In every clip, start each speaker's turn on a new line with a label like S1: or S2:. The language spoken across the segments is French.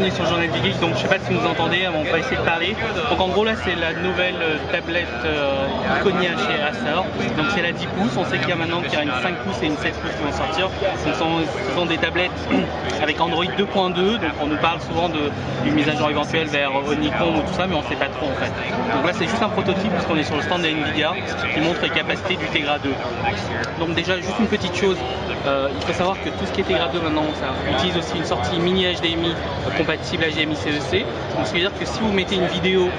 S1: est sur Journal du Geek, donc je sais pas si vous entendez, on va essayer de parler. Donc en gros là c'est la nouvelle tablette Iconia chez Acer. Donc c'est la 10 pouces, on sait qu'il y a maintenant qu'il y a une 5 pouces et une 7 pouces qui vont sortir. Donc ce sont des tablettes avec Android 2.2, donc on nous parle souvent d'une mise à jour éventuelle vers Honeycomb ou tout ça, mais on sait pas trop en fait. Donc là c'est juste un prototype puisqu'on est sur le stand de Nvidia qui montre les capacités du Tegra 2. Donc déjà juste une petite chose, il faut savoir que tout ce qui est Tegra 2 maintenant ça utilise aussi une sortie mini HDMI compatible HDMI CEC. Donc ce qui veut dire que si vous mettez une vidéo,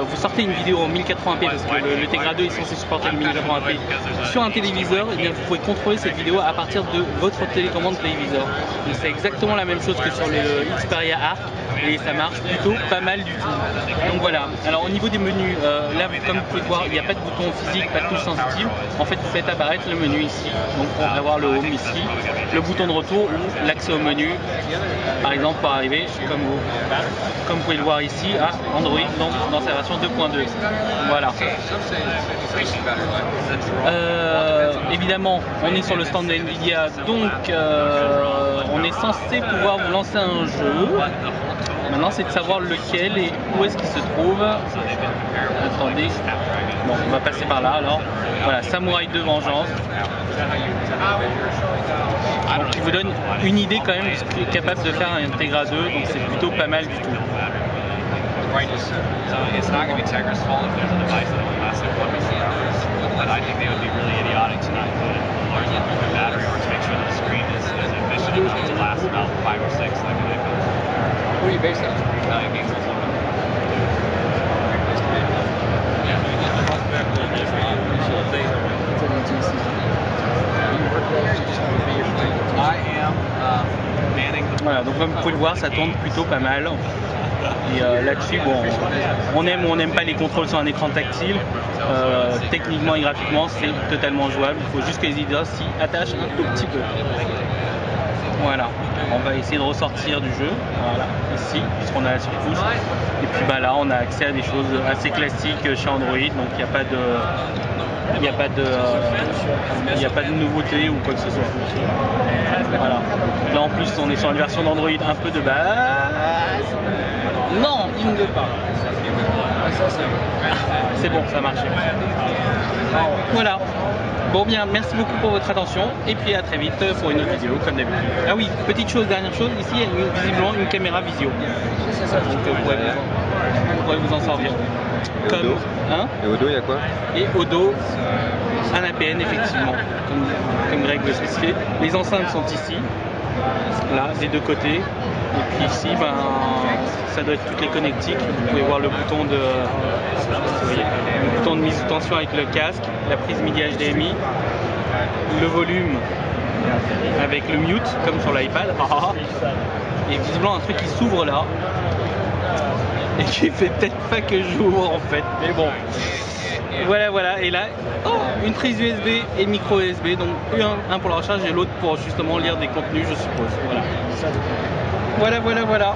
S1: vous sortez une vidéo en 1080p parce que le Tegra 2 est censé supporter le 1080p sur un téléviseur, et bien vous pouvez contrôler cette vidéo à partir de votre télécommande téléviseur. Donc c'est exactement la même chose que sur le Xperia Arc et ça marche plutôt pas mal du tout. Donc voilà. Alors au niveau des menus, là comme vous pouvez voir, il n'y a pas de bouton physique, pas de touche sensitive. En fait vous faites apparaître le menu ici. Donc on va voir le home ici, le bouton de retour ou l'accès au menu. Par exemple pour arriver comme vous pouvez le voir ici à Android donc dans sa version 2.2. Voilà. Évidemment on est sur le stand de Nvidia, donc on est censé pouvoir vous lancer un jeu. Maintenant c'est de savoir lequel et où est-ce qu'il se trouve. Attendez, bon on va passer par là alors. Voilà, Samouraï 2 Vengeance. Donc il vous donne une idée quand même de ce qui est capable de faire un Tegra 2, donc c'est plutôt pas mal du tout. Voilà, donc comme vous pouvez le voir, ça tourne plutôt pas mal. Et là-dessus, bon, on aime ou on n'aime pas les contrôles sur un écran tactile. Techniquement et graphiquement, c'est totalement jouable. Il faut juste que les éditeurs s'y attachent un tout petit peu. Voilà, on va essayer de ressortir du jeu, voilà, ici, puisqu'on a la surcouche. Et puis bah là, on a accès à des choses assez classiques chez Android, donc il n'y a pas de... Il n'y a pas de nouveauté ou quoi que ce soit. Voilà. Là en plus on est sur une version d'Android un peu de base. Non, il ne veut pas. C'est bon, ça a marché. Voilà. Bon bien, merci beaucoup pour votre attention et puis à très vite pour une autre vidéo comme d'habitude. Ah oui, petite chose, dernière chose, ici il y a visiblement une caméra visio. Donc vous pourrez vous en servir. Comme, hein?
S2: Et au dos, il y a quoi?
S1: Et au dos, un APN effectivement, comme Greg le spécifiait. Les enceintes sont ici, là, des deux côtés. Et puis ici, ben, ça doit être toutes les connectiques. Vous pouvez voir le bouton de mise sous tension avec le casque, la prise MIDI HDMI, le volume avec le mute, comme sur l'iPad. Et visiblement un truc qui s'ouvre là. Et qui fait peut-être pas que jour en fait, mais bon. Voilà, et là, une prise USB et micro USB, donc un pour la recharge et l'autre pour justement lire des contenus, je suppose. Voilà.